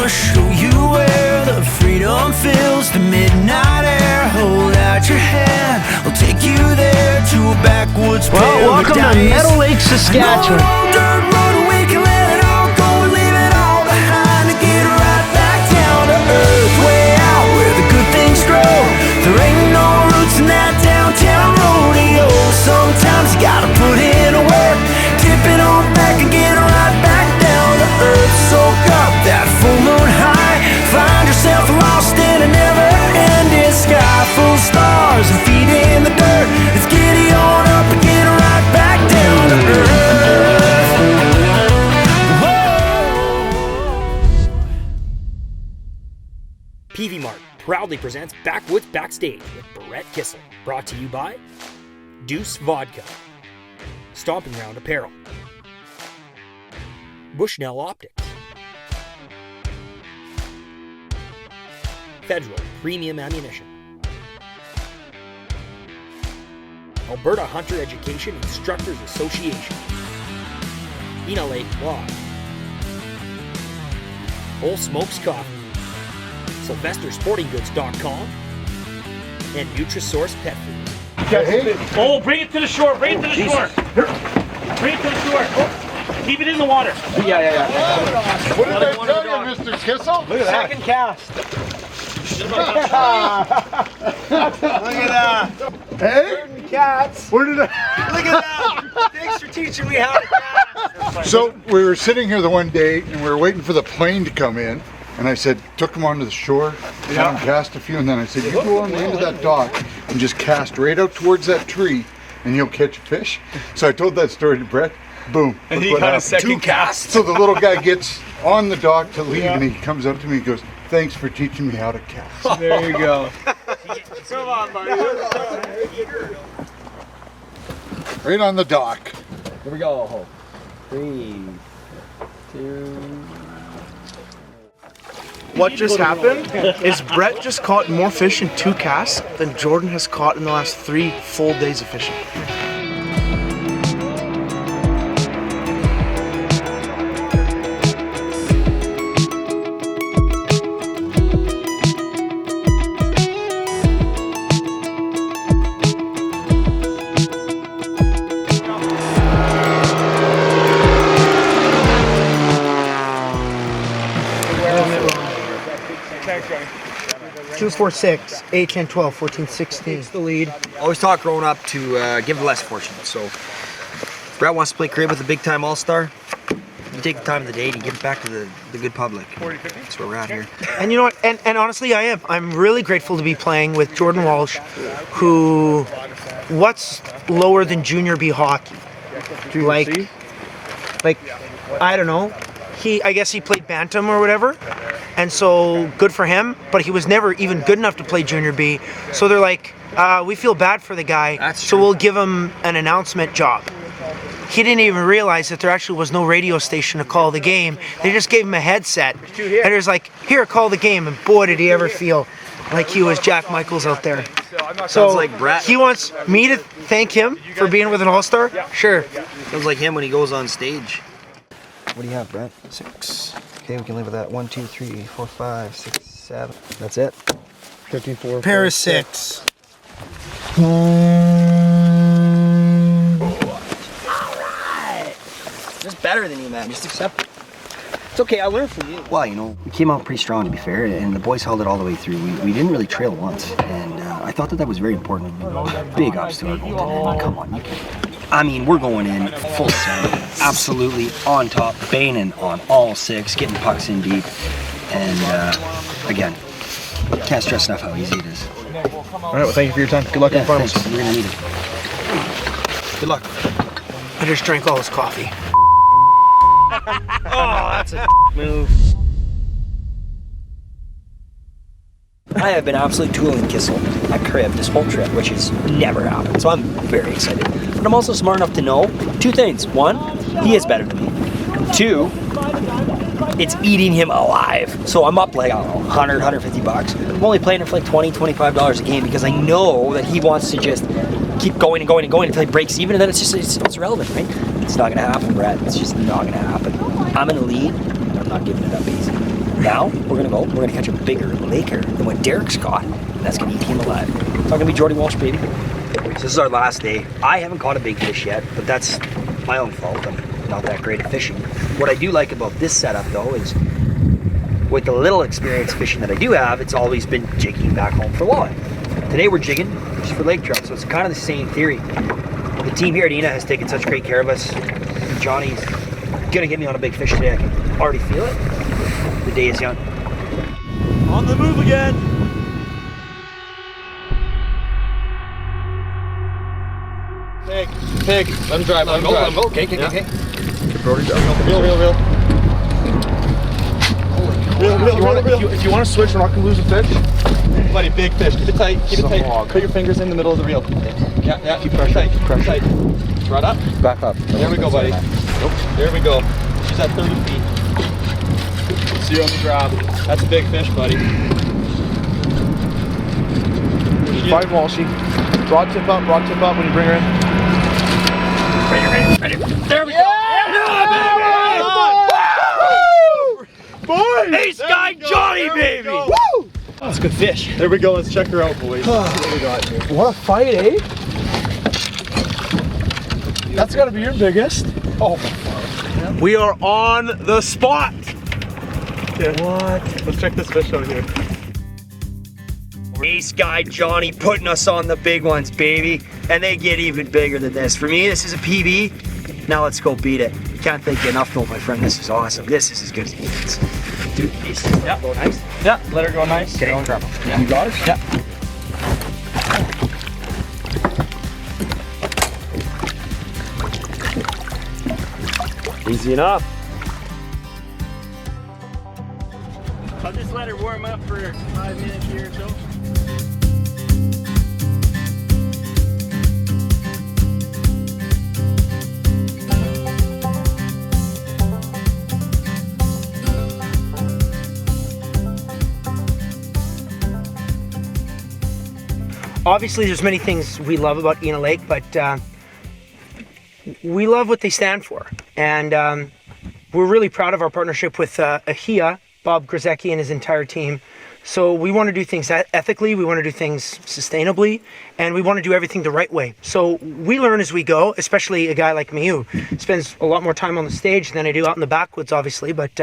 gonna show you where the freedom fills the midnight air. Hold out your hand, I'll take you there to a backwoods paradise. Well, welcome to Ena Lake, Saskatchewan. No dirt road, we can let it all go and leave it all behind to get right back down to earth, way out where the good things grow. There ain't no roots in that downtown rodeo. Sometimes you gotta put in a work, tip it on back and get right back down to earth. Soak up that full moon high, find yourself lost in a never-ending sky full of stars and feet in the dirt. Let's giddy on up and get right back down to earth. Whoa. PV Mart proudly presents Backwoods Backstage with Brett Kissel. Brought to you by Deuce Vodka, Stomping Ground Apparel, Bushnell Optics, Federal Premium Ammunition, Alberta Hunter Education Instructors Association, Ena Lake Lodge, Old Smokes Coffee, SylvesterSportingGoods.com, and Nutrisource Pet Food. Oh, bring it to the shore, bring it to the shore. Bring it to the shore. Keep it in the water. Yeah. What did I tell you, Mr. Kissel? Look at that. Second cast. Look at that. Hey? Cats. Where did I? Look at that. Thanks for teaching me how to cast. So we were sitting here the one day and we were waiting for the plane to come in. And I said, took him onto the shore, had him cast a few, and then I said, you go on the end of that dock and just cast right out towards that tree and you'll catch a fish. So I told that story to Brett. Boom. And he got a second cast. So the little guy gets on the dock to leave and he comes up to me and goes, thanks for teaching me how to cast. There you go. Come on, buddy. Right on the dock. Here we go. 3, 2. What just happened is Brett just caught more fish in 2 casts than Jordan has caught in the last 3 full days of fishing. Two, 4, 6, 8, 10, 12, 14, 16. The lead. Always taught growing up to give the less fortunate. So Brett wants to play crib with a big time all-star. You take the time of the day to give it back to the good public. That's where we're at here. And you know what? And honestly, I am. I'm really grateful to be playing with Jordan Walsh, who, what's lower than junior B hockey? Like, I don't know. I guess he played bantam or whatever. And so good for him, but he was never even good enough to play junior B. So they're like, we feel bad for the guy, so we'll give him an announcement job. He didn't even realize that there actually was no radio station to call the game. They just gave him a headset. And it was like, here, call the game. And boy, did he ever feel like he was Jack Michaels out there. So Sounds like Brett. He wants me to thank him for being with an all-star? Sure. Sounds like him when he goes on stage. What do you have, Brett? 6. Okay, we can live with that. 1, 2, 3, 4, 5, 6, 7. That's it. 13, 4, Pair of 6. Just better than you, man. Just accept it. It's okay, I learned from you. Well, you know, we came out pretty strong, to be fair, and the boys held it all the way through. We didn't really trail once, and I thought that was very important. Big ups to our goaltender. Come on, you can't. I mean, we're going in full send. Absolutely on top, banging on all 6, getting pucks in deep. And again, can't stress enough how easy it is. All right, well, thank you for your time. Good luck in the finals. Thanks. We're going to need it. Good luck. I just drank all his coffee. Oh, that's a move. I have been absolutely tooling Kissel at crib this whole trip, which has never happened, so I'm very excited. But I'm also smart enough to know 2 things. 1, he is better than me. 2, it's eating him alive. So I'm up like, I don't know, 100, 150 bucks. I'm only playing him for like $20, $25 a game because I know that he wants to just keep going and going and going until he breaks even, and then it's irrelevant, right? It's not gonna happen, Brett. It's just not gonna happen. I'm in the lead, and I'm not giving it up easy. Now we're gonna catch a bigger laker than what Derek's caught, and that's gonna eat him alive. It's not gonna be Jordy Walsh, baby. So this is our last day. I haven't caught a big fish yet, but that's my own fault. I'm not that great at fishing. What I do like about this setup though is with the little experience fishing that I do have, it's always been jigging back home for walleye. Today we're jigging just for lake trout, so it's kind of the same theory. The team here at Ena has taken such great care of us. Johnny's gonna get me on a big fish today. I can already feel it. The day is young. On the move again. Pig. Let him drive. Let him drive. Okay. Reel. If you want to switch, we're not gonna lose a fish. Buddy, big fish. Keep it tight. Keep it tight. Put your fingers in the middle of the reel. Yeah. Keep pressure. Tight. Right up. Back up. There we go, buddy. There we go. She's at 30 feet. See you on the drop. That's a big fish, buddy. Fine, Walshy. Rod tip up when you bring her in. Ready. There we go. Boys! Ace guy Johnny, baby. Woo! That's a good fish. There we go. Let's check her out, boys. What we got here? What a fight, eh? That's gotta be your biggest. Oh. We are on the spot. What? Let's check this fish out here. Ace guy Johnny putting us on the big ones, baby. And they get even bigger than this. For me, this is a PB. Now let's go beat it. Can't thank you enough, though, my friend. This is awesome. This is as good as it gets. Dude, Ace. Yeah. Go nice. Yeah. Let her go nice. Okay. Don't drop her. Yeah. You got it? Yeah. Easy enough. I'll just let her warm up for 5 minutes here or so. Obviously, there's many things we love about Ena Lake, but we love what they stand for. And we're really proud of our partnership with AHIA, Bob Grzecki and his entire team. So we want to do things ethically, we want to do things sustainably, and we want to do everything the right way. So we learn as we go, especially a guy like me who spends a lot more time on the stage than I do out in the backwoods, obviously. But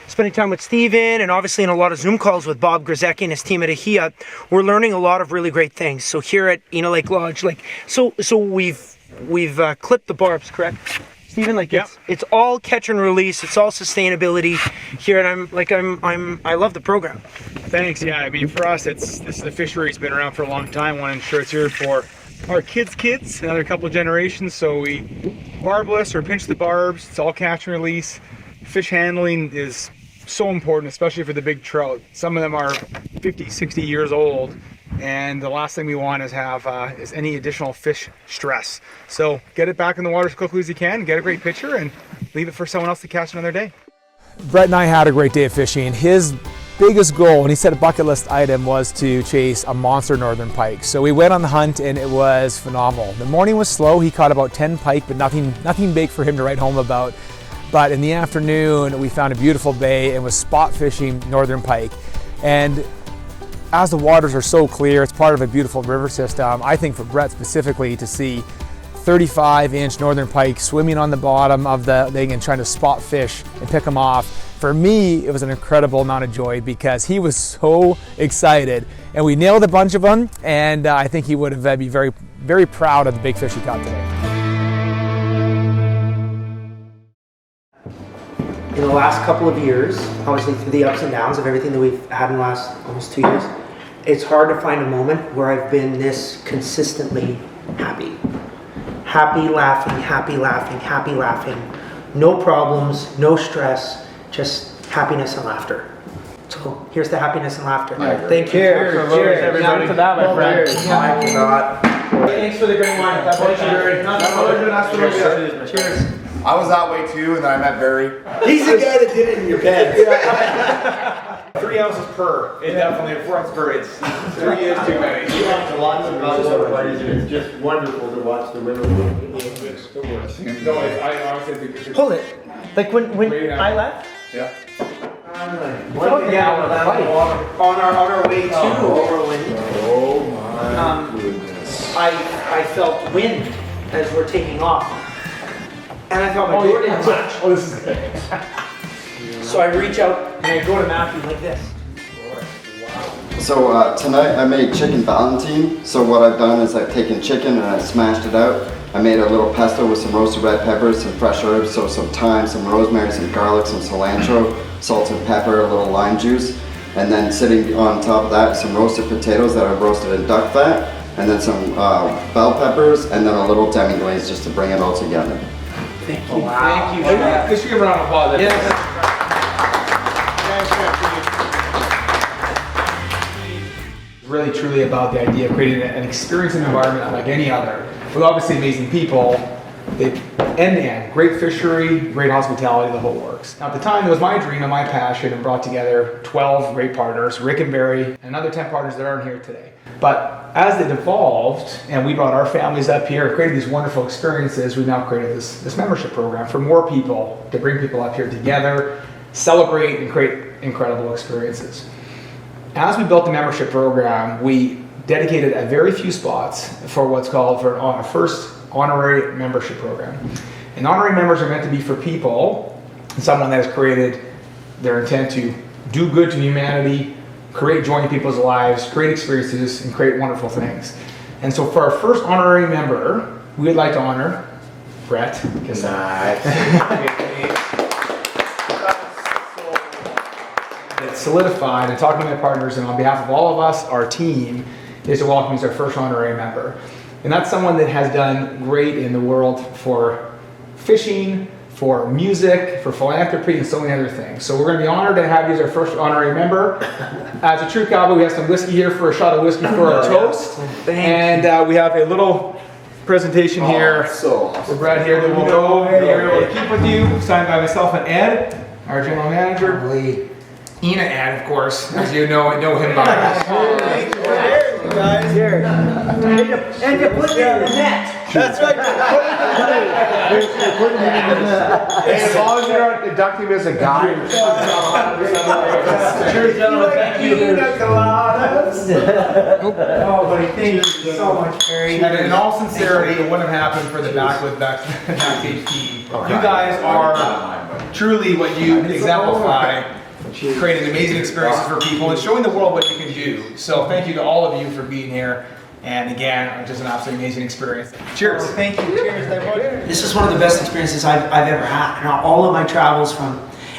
spending time with Steven and obviously in a lot of Zoom calls with Bob Grzecki and his team at AHIA, we're learning a lot of really great things. So here at Ena Lake Lodge, so we've clipped the barbs, correct? Steven, it's all catch and release, it's all sustainability here, and I love the program. Thanks. Yeah, I mean, for us, this is a fishery's been around for a long time. Want to ensure it's here for our kids, another couple of generations. So we barbless or pinch the barbs. It's all catch and release. Fish handling is so important, especially for the big trout. Some of them are 50, 60 years old, and the last thing we want is have is any additional fish stress. So get it back in the water as quickly as you can, get a great picture, and leave it for someone else to catch another day. Brett and I had a great day of fishing. His biggest goal, and he said a bucket list item, was to chase a monster northern pike. So we went on the hunt and it was phenomenal. The morning was slow. He caught about 10 pike, but nothing big for him to write home about. But in the afternoon, we found a beautiful bay and was spot fishing northern pike. And as the waters are so clear, it's part of a beautiful river system. I think for Brett specifically, to see 35-inch northern pike swimming on the bottom of the thing and trying to spot fish and pick them off, for me, it was an incredible amount of joy because he was so excited. And we nailed a bunch of them, and I think he would have be very, very proud of the big fish he caught today. In the last couple of years, obviously through the ups and downs of everything that we've had in the last almost 2 years, it's hard to find a moment where I've been this consistently happy. Happy, laughing, happy, laughing, happy, laughing. No problems, no stress, just happiness and laughter. So here's the happiness and laughter. Thank you. Cheers, everybody. To that, my friend. I cannot. Thanks for the great wine. Cheers. I was that way too, and then I met Barry. He's the guy that did it in your bed. 3 ounces per. It definitely 4 ounces per. It's 3 is too many. You have to lots of other parties, and it's just wonderful to watch the river move. No, I honestly think Hold it. Like when I left, yeah. On our way to Overland, I felt wind as we're taking off. And I thought my door didn't match. Oh, this is good. So I reach out and I go to Matthew like this. So tonight I made chicken Valentine. So what I've done is I've taken chicken and I smashed it out. I made a little pesto with some roasted red peppers, some fresh herbs, so some thyme, some rosemary, some garlic, some cilantro, salt and pepper, a little lime juice. And then sitting on top of that, some roasted potatoes that I've roasted in duck fat, and then some bell peppers, and then a little demi-glaze just to bring it all together. Thank you. Wow. Thank you. Let's give him a round of applause. Yes. Really truly about the idea of creating an experience and environment unlike any other, with obviously amazing people, end-to-end, great fishery, great hospitality, the whole works. Now at the time it was my dream and my passion, and brought together 12 great partners, Rick and Barry, and another 10 partners that aren't here today. But as it evolved and we brought our families up here, created these wonderful experiences, we've now created this membership program for more people, to bring people up here together, celebrate and create incredible experiences. As we built the membership program, we dedicated a very few spots for what's called our first honorary membership program. And honorary members are meant to be for people, someone that has created their intent to do good to humanity, create joy in people's lives, create experiences, and create wonderful things. And so for our first honorary member, we would like to honor Brett Kissel. It's solidified, and talking to my partners, and on behalf of all of us, our team, is to welcome you as our first honorary member. And that's someone that has done great in the world for fishing, for music, for philanthropy, and so many other things. So we're going to be honored to have you as our first honorary member. As a true cowboy, we have some whiskey here for a shot of whiskey for our toast. And we have a little presentation here for Brett here that we'll go here to keep with you, signed by myself and Ed, our general manager. Ena Ed, of course, as you know him by. Guys, here. And you put me in the net. That's right. As long as you're not inducting him as a guy. Cheers, gentlemen. Thank you. Oh, buddy, thank you so much, Barry. And in all sincerity, it wouldn't have happened for the Backwoods Backstage team. You guys are truly what you exemplify. Creating amazing experiences for people and showing the world what you can do. So thank you to all of you for being here. And again, just an absolutely amazing experience. Cheers. Oh, thank you. Cheers. This is one of the best experiences I've ever had. And all of my travels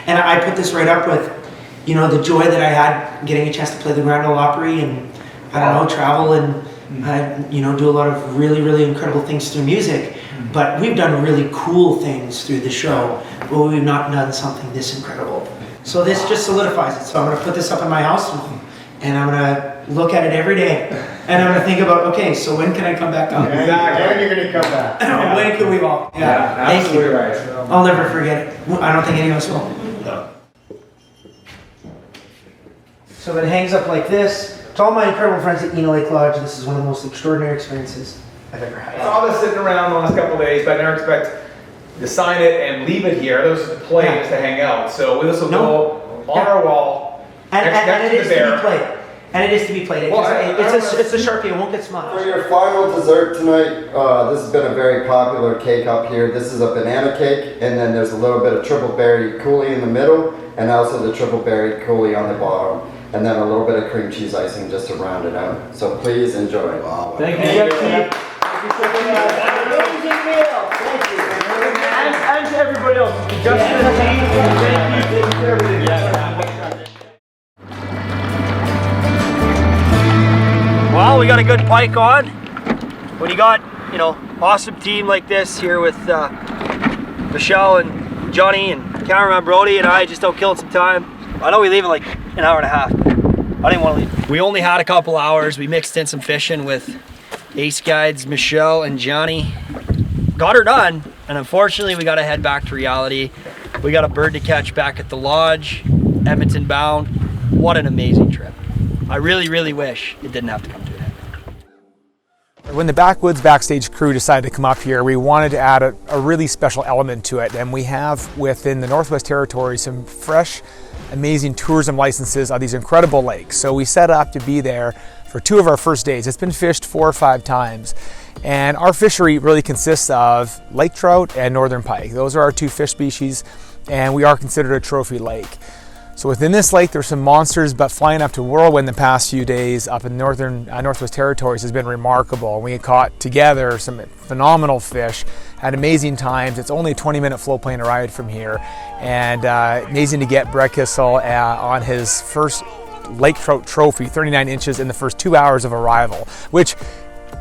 and I put this right up with, the joy that I had getting a chance to play the Grand Ole Opry and, travel and, do a lot of really, really incredible things through music. But we've done really cool things through the show, but we've not done something this incredible. So this just solidifies it. So I'm going to put this up in my house and I'm going to look at it every day. And I'm going to think about, okay, so when can I come back on? Exactly. When are you going to come back? When can we all? Yeah, thank you. Right. I'll never forget it. I don't think any of us will. No. So it hangs up like this. To all my incredible friends at Ena Lake Lodge, this is one of the most extraordinary experiences I've ever had. I saw this sitting around the last couple of days, but I never expect to sign it and leave it here. Those are the plays to hang out. So this will go on our wall and it is to be played. And it is to be played. It's a Sharpie. It won't get smudged. For your final dessert tonight, this has been a very popular cake up here. This is a banana cake, and then there's a little bit of triple berry coulis in the middle, and also the triple berry coulis on the bottom, and then a little bit of cream cheese icing just to round it out. So please enjoy. Wow. Thank you, Jeff. Thank you so much. Amazing meal. Thank you. And to everybody else. Justin and team, thank you for everything. Well, we got a good Pike on. When you got, awesome team like this here with Michelle and Johnny and cameraman Brody and I just out killing some time. I know we leave in like an hour and a half. I didn't want to leave. We only had a couple hours. We mixed in some fishing with Ace Guides, Michelle and Johnny. Got her done, and unfortunately we got to head back to reality. We got a bird to catch back at the lodge, Edmonton bound. What an amazing trip. I really, really wish it didn't have to come to an end. When the Backwoods Backstage crew decided to come up here, we wanted to add a really special element to it, and we have within the Northwest Territories some fresh amazing tourism licenses of these incredible lakes. So we set up to be there for 2 of our first days. It's been fished 4 or 5 times. And our fishery really consists of lake trout and northern pike. Those are our 2 fish species, and we are considered a trophy lake. So within this lake, there's some monsters, but flying up to Whirlwind the past few days up in Northwest Territories has been remarkable. We caught together some phenomenal fish, had amazing times. It's only a 20-minute float plane ride from here, and amazing to get Brett Kissel on his first lake trout trophy, 39 inches in the first 2 hours of arrival, which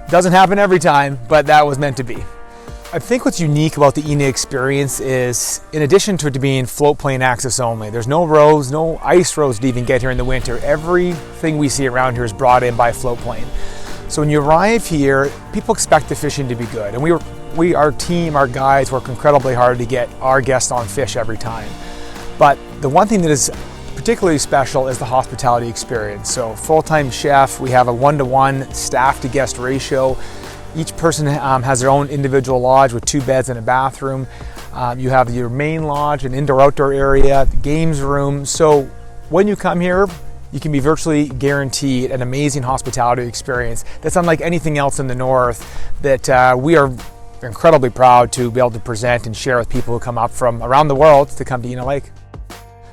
doesn't happen every time, but that was meant to be. I think what's unique about the Ena experience is, in addition to it being float plane access only, there's no rows, no ice roads to even get here in the winter. Everything we see around here is brought in by float plane. So when you arrive here, people expect the fishing to be good. And our team, our guides work incredibly hard to get our guests on fish every time. But the one thing that is particularly special is the hospitality experience. So full-time chef, we have a 1-to-1 staff to guest ratio. Each person has their own individual lodge with 2 beds and a bathroom. You have your main lodge, an indoor-outdoor area, the games room. So when you come here, you can be virtually guaranteed an amazing hospitality experience that's unlike anything else in the north that we are incredibly proud to be able to present and share with people who come up from around the world to come to Ena Lake.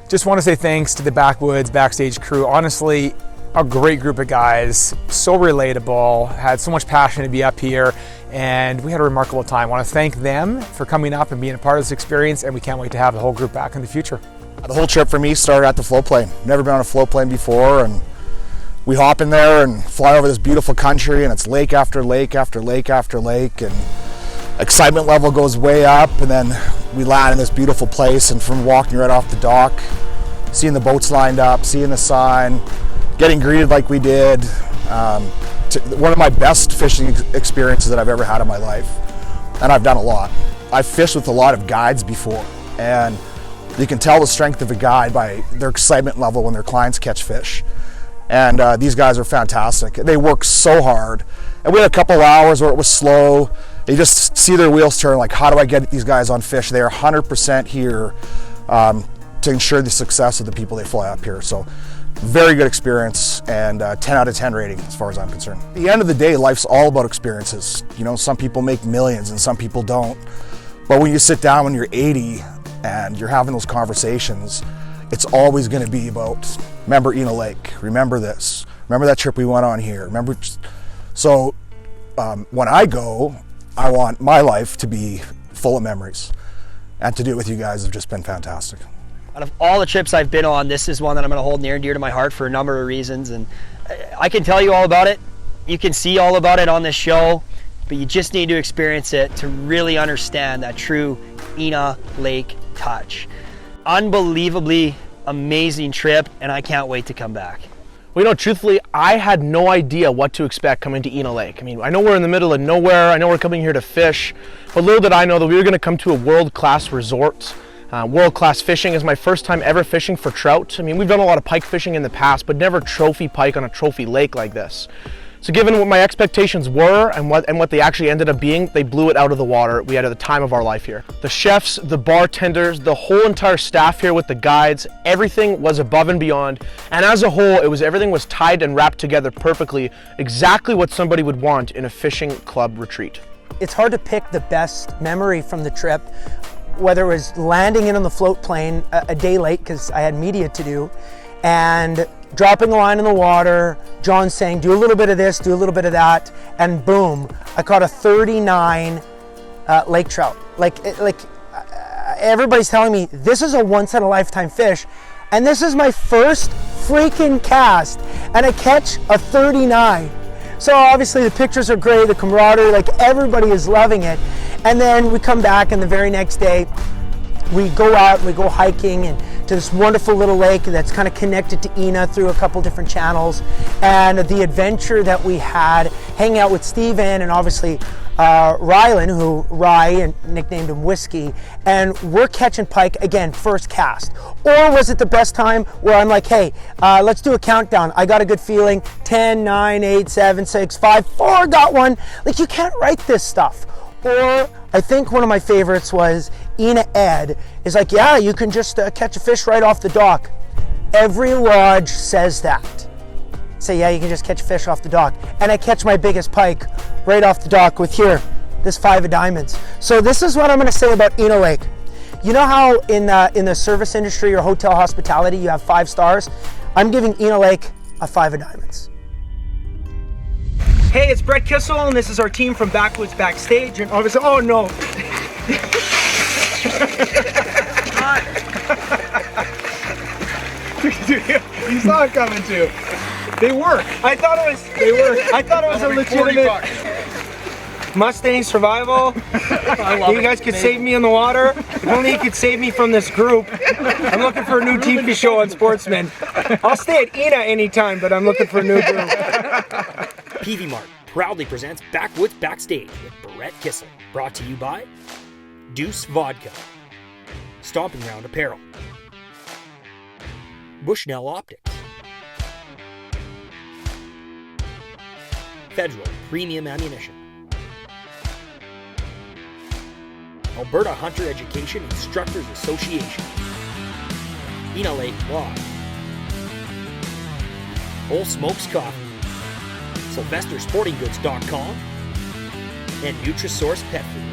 Just want to say thanks to the Backwoods Backstage crew. Honestly, a great group of guys, so relatable, had so much passion to be up here, and we had a remarkable time. I want to thank them for coming up and being a part of this experience, and we can't wait to have the whole group back in the future. The whole trip for me started at the float plane. Never been on a float plane before, and we hop in there and fly over this beautiful country, and it's lake after lake after lake after lake, and excitement level goes way up, and then we land in this beautiful place, and from walking right off the dock, seeing the boats lined up, seeing the sign, getting greeted like we did, one of my best fishing experiences that I've ever had in my life, and I've done a lot. I've fished with a lot of guides before, and you can tell the strength of a guide by their excitement level when their clients catch fish. And these guys are fantastic. They work so hard, and we had a couple hours where it was slow. You just see their wheels turn, like, how do I get these guys on fish? They are 100% here to ensure the success of the people they fly up here. So very good experience, and 10 out of 10 rating as far as I'm concerned. At the end of the day, life's all about experiences. You know, some people make millions and some people don't. But when you sit down when you're 80 and you're having those conversations, it's always going to be about, remember Ena Lake, remember this, remember that trip we went on here, remember. So when I go, I want my life to be full of memories, and to do it with you guys have just been fantastic. Out of all the trips I've been on, this is one that I'm going to hold near and dear to my heart for a number of reasons, and I can tell you all about it. You can see all about it on this show, but you just need to experience it to really understand that true Ena Lake touch. Unbelievably amazing trip, and I can't wait to come back. Well, you know, truthfully, I had no idea what to expect coming to Ena Lake. I mean, I know we're in the middle of nowhere. I know we're coming here to fish, but little did I know that we were going to come to a world-class resort. World-class fishing is my first time ever fishing for trout. I mean, we've done a lot of pike fishing in the past, but never trophy pike on a trophy lake like this. So given what my expectations were and what they actually ended up being, they blew it out of the water. We had the time of our life here. The chefs, the bartenders, the whole entire staff here with the guides, everything was above and beyond. And as a whole, everything was tied and wrapped together perfectly, exactly what somebody would want in a fishing club retreat. It's hard to pick the best memory from the trip, whether it was landing in on the float plane a day late because I had media to do, and dropping a line in the water, John saying, do a little bit of this, do a little bit of that, and boom, I caught a 39 lake trout. Everybody's telling me this is a once-in-a-lifetime fish, and this is my first freaking cast, and I catch a 39. So obviously the pictures are great, the camaraderie, like everybody is loving it. And then we come back, and the very next day we go out and we go hiking and to this wonderful little lake that's kind of connected to Ena through a couple different channels. And the adventure that we had, hanging out with Steven and obviously Rylan, who Rye nicknamed him Whiskey, and we're catching pike again, first cast. Or was it the best time where I'm like, hey, let's do a countdown. I got a good feeling. 10, 9, 8, 7, 6, 5, 4, got one. Like, you can't write this stuff. Or I think one of my favorites was Ena Ed is like, yeah, you can just catch a fish right off the dock. Every lodge says that. Say, yeah, you can just catch fish off the dock. And I catch my biggest pike right off the dock with here, this 5 of diamonds. So this is what I'm gonna say about Ena Lake. You know how in the service industry or hotel hospitality, you have 5 stars? I'm giving Ena Lake a 5 of diamonds. Hey, it's Brett Kissel, and this is our team from Backwoods Backstage. And obviously, oh no. Dude, you saw it coming too. They work. I thought it was. They work. I thought it was a legitimate Mustang survival. You guys could save me in the water. If only you could save me from this group. I'm looking for a new TV show on Sportsman. I'll stay at Ena anytime, but I'm looking for a new group. PV Mart proudly presents Backwoods Backstage with Brett Kissel. Brought to you by Deuce Vodka, Stomping Ground Apparel, Bushnell Optics, Federal Premium Ammunition, Alberta Hunter Education Instructors Association, Ena Lake Lodge, Old Smokes Coffee, SylvesterSportingGoods.com, and Nutrisource Pet Food.